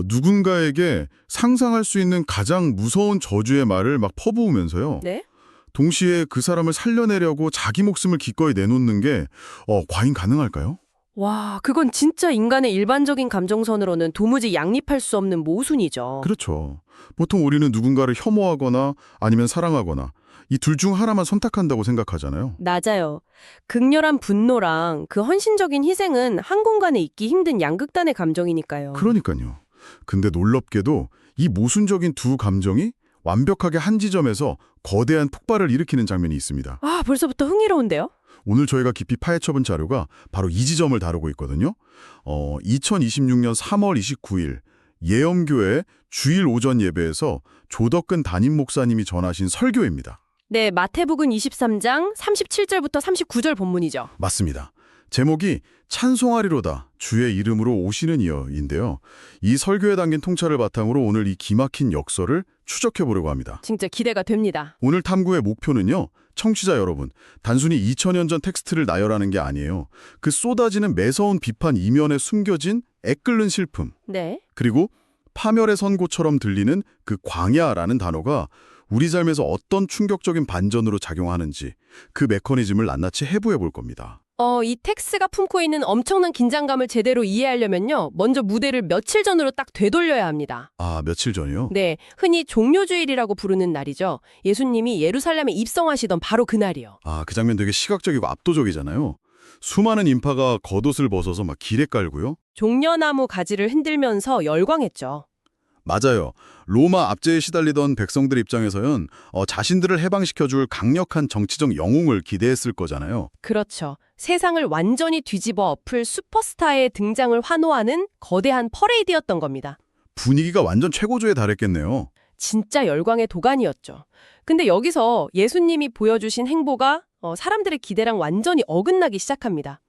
누군가에게 상상할 수 있는 가장 무서운 저주의 말을 막 퍼부으면서요. 네? 동시에 그 사람을 살려내려고 자기 목숨을 기꺼이 내놓는 게 과연 가능할까요? 와, 그건 진짜 인간의 일반적인 감정선으로는 도무지 양립할 수 없는 모순이죠. 그렇죠. 보통 우리는 누군가를 혐오하거나 아니면 사랑하거나 이 둘 중 하나만 선택한다고 생각하잖아요. 맞아요. 극렬한 분노랑 그 헌신적인 희생은 한 공간에 있기 힘든 양극단의 감정이니까요. 그러니까요. 근데 놀랍게도 이 모순적인 두 감정이 완벽하게 한 지점에서 거대한 폭발을 일으키는 장면이 있습니다. 아, 벌써부터 흥미로운데요? 오늘 저희가 깊이 파헤쳐본 자료가 바로 이 지점을 다루고 있거든요. 2026년 3월 29일 예엄교회 주일 오전 예배에서 조덕근 담임 목사님이 전하신 설교입니다. 네, 마태복음 23장 37절부터 39절 본문이죠. 맞습니다. 제목이 찬송하리로다 주의 이름으로 오시는 이여인데요. 이 설교에 담긴 통찰을 바탕으로 오늘 이 기막힌 역설을 추적해 보려고 합니다. 진짜 기대가 됩니다. 오늘 탐구의 목표는요. 청취자 여러분, 단순히 2000년 전 텍스트를 나열하는 게 아니에요. 그 쏟아지는 매서운 비판 이면에 숨겨진 애끓는 슬픔, 네. 그리고 파멸의 선고처럼 들리는 그 광야라는 단어가 우리 삶에서 어떤 충격적인 반전으로 작용하는지 그 메커니즘을 낱낱이 해부해 볼 겁니다. 이 텍스가 품고 있는 엄청난 긴장감을 제대로 이해하려면요. 먼저 무대를 며칠 전으로 딱 되돌려야 합니다. 아, 며칠 전이요? 네, 흔히 종료주일이라고 부르는 날이죠. 예수님이 예루살렘에 입성하시던 바로 그날이요. 아, 그 장면 되게 시각적이고 압도적이잖아요. 수많은 인파가 겉옷을 벗어서 막 길에 깔고요. 종려나무 가지를 흔들면서 열광했죠. 맞아요. 로마 압제에 시달리던 백성들 입장에서는 자신들을 해방시켜줄 강력한 정치적 영웅을 기대했을 거잖아요. 그렇죠. 세상을 완전히 뒤집어 엎을 슈퍼스타의 등장을 환호하는 거대한 퍼레이드였던 겁니다. 분위기가 완전 최고조에 달했겠네요. 진짜 열광의 도가니였죠. 근데 여기서 예수님이 보여주신 행보가 사람들의 기대랑 완전히 어긋나기 시작합니다.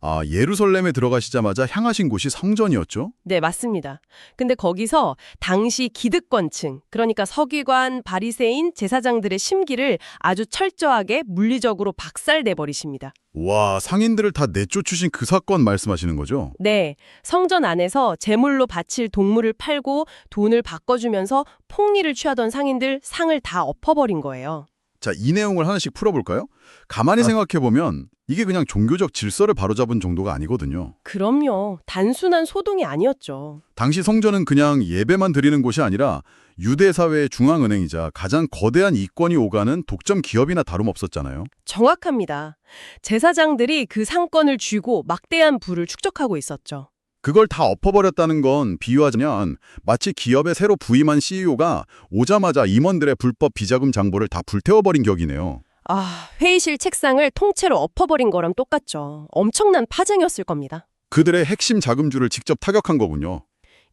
아, 예루살렘에 들어가시자마자 향하신 곳이 성전이었죠? 네, 맞습니다. 근데 거기서 당시 기득권층, 그러니까 서기관, 바리새인, 제사장들의 심기를 아주 철저하게 물리적으로 박살내버리십니다. 와, 상인들을 다 내쫓으신 그 사건 말씀하시는 거죠? 네, 성전 안에서 제물로 바칠 동물을 팔고 돈을 바꿔주면서 폭리를 취하던 상인들 상을 다 엎어버린 거예요. 자, 이 내용을 하나씩 풀어볼까요? 가만히 생각해보면 이게 그냥 종교적 질서를 바로잡은 정도가 아니거든요. 그럼요. 단순한 소동이 아니었죠. 당시 성전은 그냥 예배만 드리는 곳이 아니라 유대 사회의 중앙은행이자 가장 거대한 이권이 오가는 독점 기업이나 다름없었잖아요. 정확합니다. 제사장들이 그 상권을 쥐고 막대한 부를 축적하고 있었죠. 그걸 다 엎어버렸다는 건 비유하자면 마치 기업에 새로 부임한 CEO가 오자마자 임원들의 불법 비자금 장부를 다 불태워버린 격이네요. 아, 회의실 책상을 통째로 엎어버린 거랑 똑같죠. 엄청난 파장이었을 겁니다. 그들의 핵심 자금줄을 직접 타격한 거군요.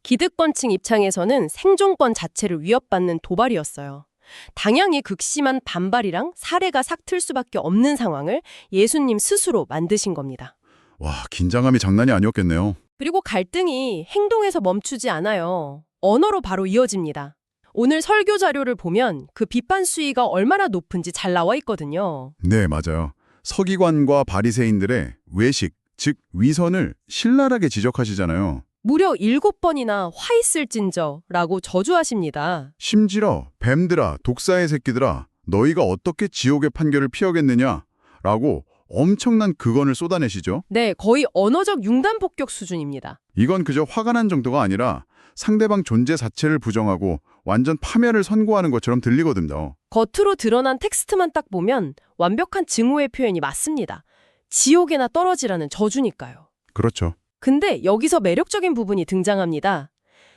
기득권층 입장에서는 생존권 자체를 위협받는 도발이었어요. 당연히 극심한 반발이랑 사례가 삭틀 수밖에 없는 상황을 예수님 스스로 만드신 겁니다. 와, 긴장감이 장난이 아니었겠네요. 그리고 갈등이 행동에서 멈추지 않아요. 언어로 바로 이어집니다. 오늘 설교 자료를 보면 그 비판 수위가 얼마나 높은지 잘 나와 있거든요. 네, 맞아요. 서기관과 바리새인들의 외식, 즉 위선을 신랄하게 지적하시잖아요. 무려 7번이나 화 있을진저라고 저주하십니다. 심지어 뱀들아, 독사의 새끼들아, 너희가 어떻게 지옥의 판결을 피하겠느냐라고 엄청난 극언을 쏟아내시죠. 네, 거의 언어적 융단 폭격 수준입니다. 이건 그저 화가 난 정도가 아니라 상대방 존재 자체를 부정하고 완전 파멸을 선고하는 것처럼 들리거든요. 겉으로 드러난 텍스트만 딱 보면 완벽한 증오의 표현이 맞습니다. 지옥에나 떨어지라는 저주니까요. 그렇죠. 근데 여기서 매력적인 부분이 등장합니다.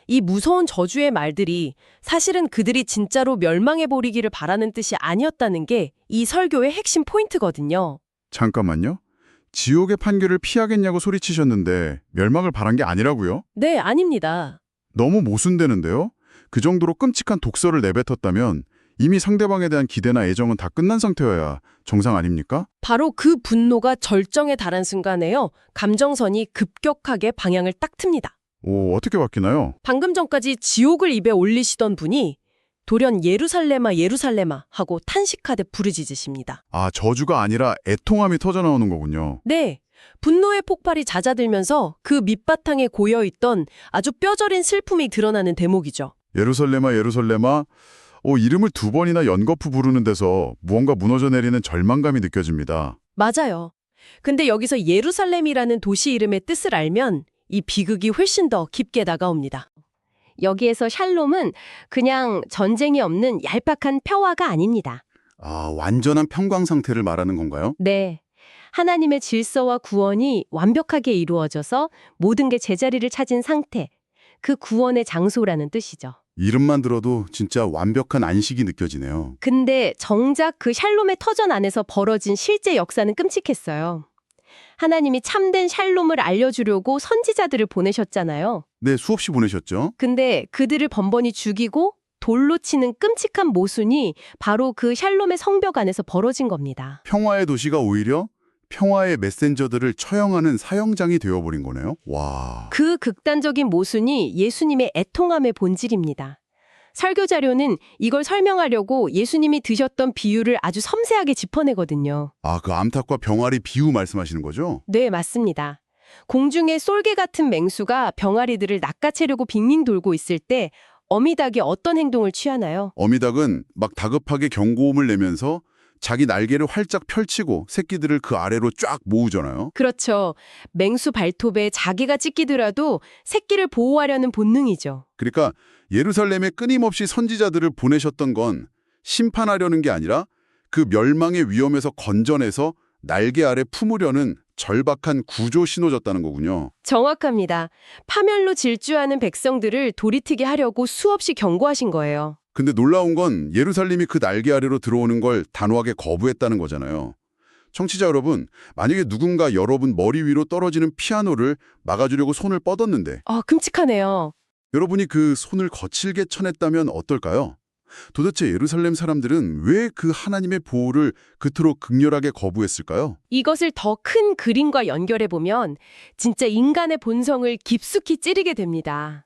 이 무서운 저주의 말들이 사실은 그들이 진짜로 멸망해버리기를 바라는 뜻이 아니었다는 게 이 설교의 핵심 포인트거든요. 잠깐만요. 지옥의 판결을 피하겠냐고 소리치셨는데 멸망을 바란 게 아니라고요? 네, 아닙니다. 너무 모순되는데요? 그 정도로 끔찍한 독설을 내뱉었다면 이미 상대방에 대한 기대나 애정은 다 끝난 상태여야 정상 아닙니까? 바로 그 분노가 절정에 달한 순간에요. 감정선이 급격하게 방향을 딱 틉니다. 오, 어떻게 바뀌나요? 방금 전까지 지옥을 입에 올리시던 분이 돌연 예루살렘아 예루살렘아 하고 탄식하듯 부르짖으십니다. 아, 저주가 아니라 애통함이 터져나오는 거군요. 네, 분노의 폭발이 잦아들면서 그 밑바탕에 고여있던 아주 뼈저린 슬픔이 드러나는 대목이죠. 예루살렘아 예루살렘아 이름을 두 번이나 연거푸 부르는 데서 무언가 무너져 내리는 절망감이 느껴집니다. 맞아요. 근데 여기서 예루살렘이라는 도시 이름의 뜻을 알면 이 비극이 훨씬 더 깊게 다가옵니다. 여기에서 샬롬은 그냥 전쟁이 없는 얄팍한 평화가 아닙니다. 아, 완전한 평강 상태를 말하는 건가요? 네. 하나님의 질서와 구원이 완벽하게 이루어져서 모든 게 제자리를 찾은 상태, 그 구원의 장소라는 뜻이죠. 이름만 들어도 진짜 완벽한 안식이 느껴지네요. 근데 정작 그 샬롬의 터전 안에서 벌어진 실제 역사는 끔찍했어요. 하나님이 참된 샬롬을 알려주려고 선지자들을 보내셨잖아요. 네, 수없이 보내셨죠? 근데 그들을 번번이 죽이고 돌로 치는 끔찍한 모순이 바로 그 샬롬의 성벽 안에서 벌어진 겁니다. 평화의 도시가 오히려 평화의 메신저들을 처형하는 사형장이 되어버린 거네요. 와. 그 극단적인 모순이 예수님의 애통함의 본질입니다. 설교 자료는 이걸 설명하려고 예수님이 드셨던 비유를 아주 섬세하게 짚어내거든요. 아, 그 암탉과 병아리 비유 말씀하시는 거죠? 네, 맞습니다. 공중에 쏠개 같은 맹수가 병아리들을 낚아채려고 빙빙 돌고 있을 때 어미닭이 어떤 행동을 취하나요? 어미닭은 막 다급하게 경고음을 내면서 자기 날개를 활짝 펼치고 새끼들을 그 아래로 쫙 모으잖아요. 그렇죠. 맹수 발톱에 자기가 찢기더라도 새끼를 보호하려는 본능이죠. 그러니까 예루살렘에 끊임없이 선지자들을 보내셨던 건 심판하려는 게 아니라 그 멸망의 위험에서 건져내서 날개 아래 품으려는 절박한 구조 신호졌다는 거군요. 정확합니다. 파멸로 질주하는 백성들을 도리트게 하려고 수없이 경고하신 거예요. 근데 놀라운 건 예루살렘이 그 날개 아래로 들어오는 걸 단호하게 거부했다는 거잖아요. 청취자 여러분, 만약에 누군가 여러분 머리 위로 떨어지는 피아노를 막아주려고 손을 뻗었는데 끔찍하네요. 여러분이 그 손을 거칠게 쳐냈다면 어떨까요? 도대체 예루살렘 사람들은 왜 그 하나님의 보호를 그토록 극렬하게 거부했을까요? 이것을 더 큰 그림과 연결해보면 진짜 인간의 본성을 깊숙이 찌르게 됩니다.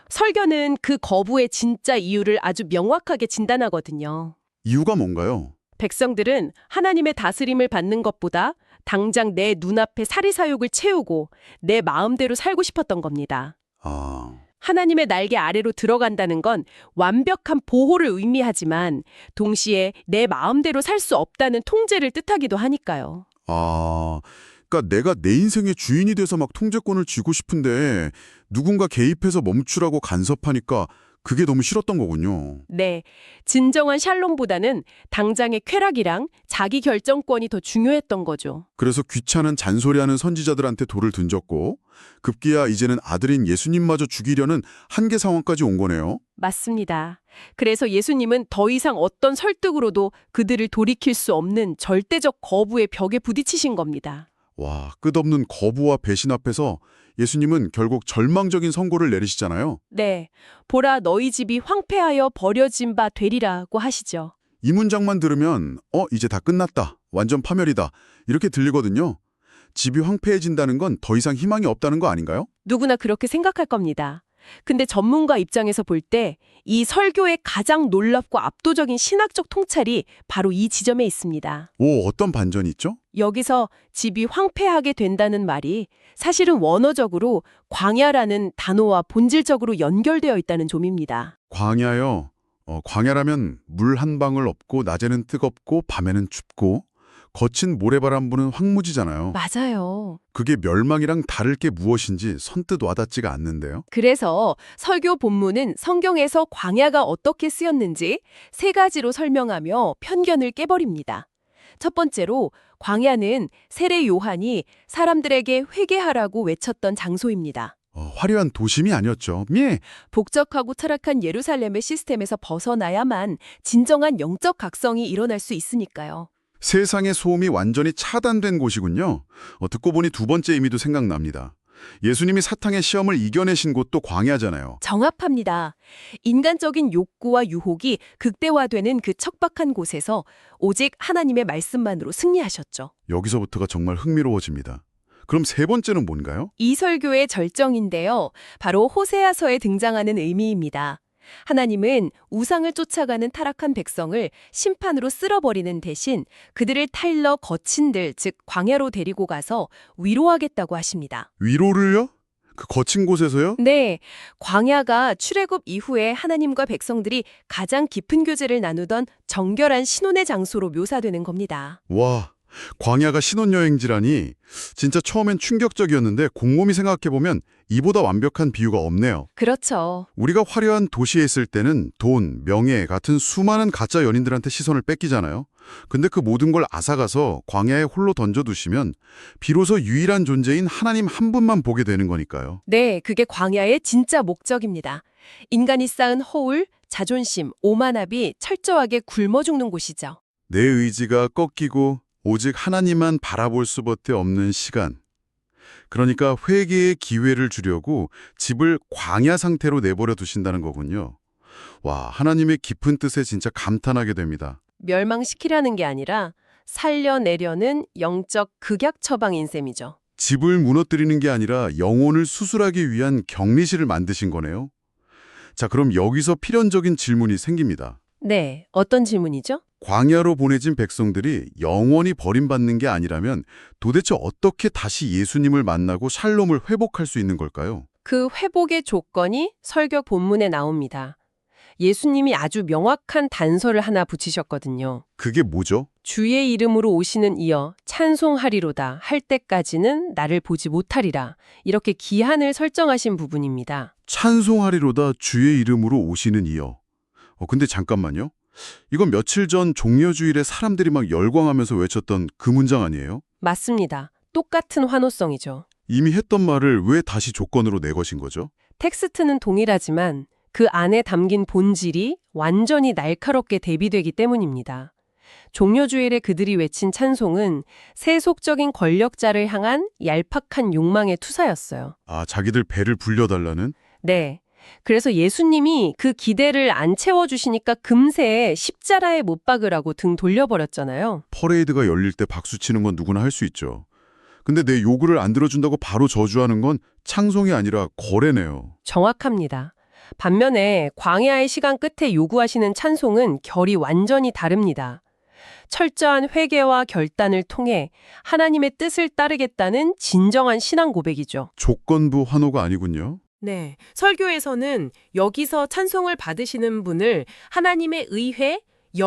설교는 그 거부의 진짜 이유를 아주 명확하게 진단하거든요. 이유가 뭔가요? 백성들은 하나님의 다스림을 받는 것보다 당장 내 눈앞에 사리사욕을 채우고 내 마음대로 살고 싶었던 겁니다. 아, 하나님의 날개 아래로 들어간다는 건 완벽한 보호를 의미하지만 동시에 내 마음대로 살 수 없다는 통제를 뜻하기도 하니까요. 그러니까 내가 내 인생의 주인이 돼서 막 통제권을 쥐고 싶은데 누군가 개입해서 멈추라고 간섭하니까 그게 너무 싫었던 거군요. 네, 진정한 샬롬보다는 당장의 쾌락이랑 자기 결정권이 더 중요했던 거죠. 그래서 귀찮은 잔소리하는 선지자들한테 돌을 던졌고 급기야 이제는 아들인 예수님마저 죽이려는 한계 상황까지 온 거네요. 맞습니다. 그래서 예수님은 더 이상 어떤 설득으로도 그들을 돌이킬 수 없는 절대적 거부의 벽에 부딪히신 겁니다. 와, 끝없는 거부와 배신 앞에서 예수님은 결국 절망적인 선고를 내리시잖아요. 네, 보라 너희 집이 황폐하여 버려진 바 되리라고 하시죠. 이 문장만 들으면 이제 다 끝났다. 완전 파멸이다. 이렇게 들리거든요. 집이 황폐해진다는 건 더 이상 희망이 없다는 거 아닌가요? 누구나 그렇게 생각할 겁니다. 근데 전문가 입장에서 볼 때 이 설교의 가장 놀랍고 압도적인 신학적 통찰이 바로 이 지점에 있습니다. 오, 어떤 반전이 있죠? 여기서 집이 황폐하게 된다는 말이 사실은 원어적으로 광야라는 단어와 본질적으로 연결되어 있다는 점입니다. 광야요. 광야라면 물 한 방울 없고 낮에는 뜨겁고 밤에는 춥고 거친 모래바람 부는 황무지잖아요. 맞아요. 그게 멸망이랑 다를 게 무엇인지 선뜻 와닿지가 않는데요. 그래서 설교 본문은 성경에서 광야가 어떻게 쓰였는지 세 가지로 설명하며 편견을 깨버립니다. 첫 번째로 광야는 세례 요한이 사람들에게 회개하라고 외쳤던 장소입니다. 화려한 도심이 아니었죠. 복잡하고 타락한 예루살렘의 시스템에서 벗어나야만 진정한 영적 각성이 일어날 수 있으니까요. 세상의 소음이 완전히 차단된 곳이군요. 듣고 보니 두 번째 의미도 생각납니다. 예수님이 사탄의 시험을 이겨내신 곳도 광야잖아요. 정합합니다. 인간적인 욕구와 유혹이 극대화되는 그 척박한 곳에서 오직 하나님의 말씀만으로 승리하셨죠. 여기서부터가 정말 흥미로워집니다. 그럼 세 번째는 뭔가요? 이 설교의 절정인데요. 바로 호세아서에 등장하는 의미입니다. 하나님은 우상을 쫓아가는 타락한 백성을 심판으로 쓸어버리는 대신 그들을 타일러 거친들, 즉 광야로 데리고 가서 위로하겠다고 하십니다. 위로를요? 그 거친 곳에서요? 네, 광야가 출애굽 이후에 하나님과 백성들이 가장 깊은 교제를 나누던 정결한 신혼의 장소로 묘사되는 겁니다. 와, 광야가 신혼여행지라니 진짜 처음엔 충격적이었는데 곰곰이 생각해보면 이보다 완벽한 비유가 없네요. 그렇죠. 우리가 화려한 도시에 있을 때는 돈, 명예 같은 수많은 가짜 연인들한테 시선을 뺏기잖아요. 근데 그 모든 걸 앗아가서 광야에 홀로 던져두시면 비로소 유일한 존재인 하나님 한 분만 보게 되는 거니까요. 네, 그게 광야의 진짜 목적입니다. 인간이 쌓은 허울, 자존심, 오만함이 철저하게 굶어 죽는 곳이죠. 내 의지가 꺾이고 오직 하나님만 바라볼 수밖에 없는 시간. 그러니까 회개의 기회를 주려고 집을 광야 상태로 내버려 두신다는 거군요. 와, 하나님의 깊은 뜻에 진짜 감탄하게 됩니다. 멸망시키려는 게 아니라 살려내려는 영적 극약 처방인 셈이죠. 집을 무너뜨리는 게 아니라 영혼을 수술하기 위한 격리실을 만드신 거네요. 자, 그럼 여기서 필연적인 질문이 생깁니다. 네, 어떤 질문이죠? 광야로 보내진 백성들이 영원히 버림받는 게 아니라면 도대체 어떻게 다시 예수님을 만나고 샬롬을 회복할 수 있는 걸까요? 그 회복의 조건이 설교 본문에 나옵니다. 예수님이 아주 명확한 단서를 하나 붙이셨거든요. 그게 뭐죠? 주의 이름으로 오시는 이여 찬송하리로다 할 때까지는 나를 보지 못하리라. 이렇게 기한을 설정하신 부분입니다. 찬송하리로다 주의 이름으로 오시는 이여. 근데 잠깐만요. 이건 며칠 전 종려주일에 사람들이 막 열광하면서 외쳤던 그 문장 아니에요? 맞습니다. 똑같은 환호성이죠. 이미 했던 말을 왜 다시 조건으로 내거신 거죠? 텍스트는 동일하지만 그 안에 담긴 본질이 완전히 날카롭게 대비되기 때문입니다. 종려주일에 그들이 외친 찬송은 세속적인 권력자를 향한 얄팍한 욕망의 투사였어요. 아, 자기들 배를 불려달라는? 네. 그래서 예수님이 그 기대를 안 채워주시니까 금세 십자가에 못 박으라고 등 돌려버렸잖아요. 퍼레이드가 열릴 때 박수 치는 건 누구나 할 수 있죠. 근데 내 요구를 안 들어준다고 바로 저주하는 건 창송이 아니라 거래네요. 정확합니다. 반면에 광야의 시간 끝에 요구하시는 찬송은 결이 완전히 다릅니다. 철저한 회개와 결단을 통해 하나님의 뜻을 따르겠다는 진정한 신앙 고백이죠. 조건부 환호가 아니군요. 네, 설교에서는 여기서 찬송을 받으시는 분을 하나님의 의회,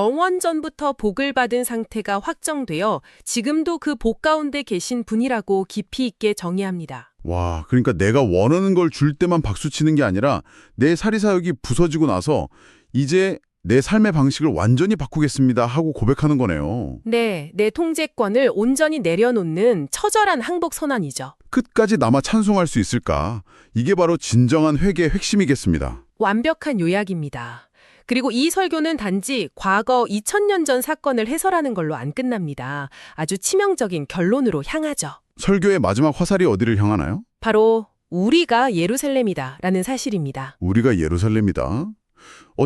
영원전부터 복을 받은 상태가 확정되어 지금도 그 복 가운데 계신 분이라고 깊이 있게 정의합니다. 와, 그러니까 내가 원하는 걸 줄 때만 박수치는 게 아니라 내 사리사욕이 부서지고 나서 이제 내 삶의 방식을 완전히 바꾸겠습니다 하고 고백하는 거네요. 네, 내 통제권을 온전히 내려놓는 처절한 항복 선언이죠. 끝까지 남아 찬송할 수 있을까? 이게 바로 진정한 회개의 핵심이겠습니다. 완벽한 요약입니다. 그리고 이 설교는 단지 과거 2000년 전 사건을 해설하는 걸로 안 끝납니다. 아주 치명적인 결론으로 향하죠. 설교의 마지막 화살이 어디를 향하나요? 바로 우리가 예루살렘이다 라는 사실입니다. 우리가 예루살렘이다.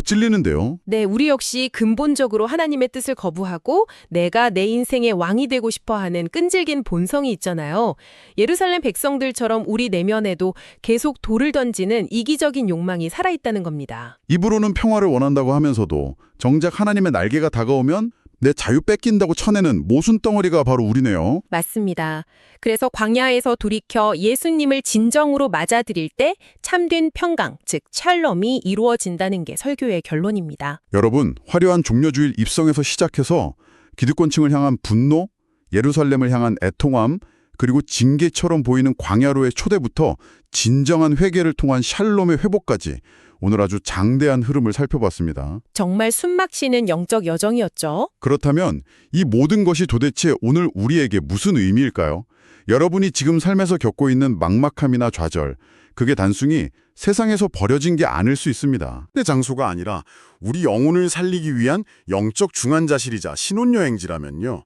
찔리는데요. 네, 우리 역시 근본적으로 하나님의 뜻을 거부하고 내가 내 인생의 왕이 되고 싶어하는 끈질긴 본성이 있잖아요. 예루살렘 백성들처럼 우리 내면에도 계속 돌을 던지는 이기적인 욕망이 살아있다는 겁니다. 입으로는 평화를 원한다고 하면서도 정작 하나님의 날개가 다가오면 내 자유 뺏긴다고 쳐내는 모순덩어리가 바로 우리네요. 맞습니다. 그래서 광야에서 돌이켜 예수님을 진정으로 맞아들일 때 참된 평강, 즉 샬롬이 이루어진다는 게 설교의 결론입니다. 여러분, 화려한 종려주일 입성에서 시작해서 기득권층을 향한 분노, 예루살렘을 향한 애통함, 그리고 징계처럼 보이는 광야로의 초대부터 진정한 회개를 통한 샬롬의 회복까지 오늘 아주 장대한 흐름을 살펴봤습니다. 정말 숨막히는 영적 여정이었죠. 그렇다면 이 모든 것이 도대체 오늘 우리에게 무슨 의미일까요? 여러분이 지금 삶에서 겪고 있는 막막함이나 좌절, 그게 단순히 세상에서 버려진 게 아닐 수 있습니다. 내 장소가 아니라 우리 영혼을 살리기 위한 영적 중환자실이자 신혼여행지라면요.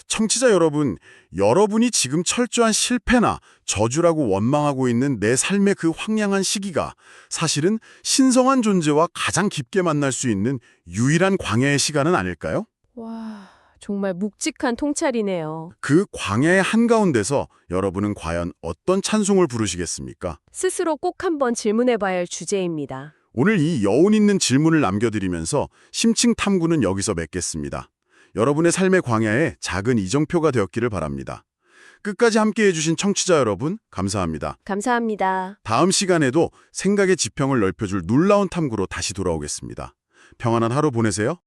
청취자 여러분, 여러분이 지금 철저한 실패나 저주라고 원망하고 있는 내 삶의 그 황량한 시기가 사실은 신성한 존재와 가장 깊게 만날 수 있는 유일한 광야의 시간은 아닐까요? 와, 정말 묵직한 통찰이네요. 그 광야의 한가운데서 여러분은 과연 어떤 찬송을 부르시겠습니까? 스스로 꼭 한번 질문해봐야 할 주제입니다. 오늘 이 여운 있는 질문을 남겨드리면서 심층 탐구는 여기서 맺겠습니다. 여러분의 삶의 광야에 작은 이정표가 되었기를 바랍니다. 끝까지 함께해 주신 청취자 여러분, 감사합니다. 감사합니다. 다음 시간에도 생각의 지평을 넓혀줄 놀라운 탐구로 다시 돌아오겠습니다. 평안한 하루 보내세요.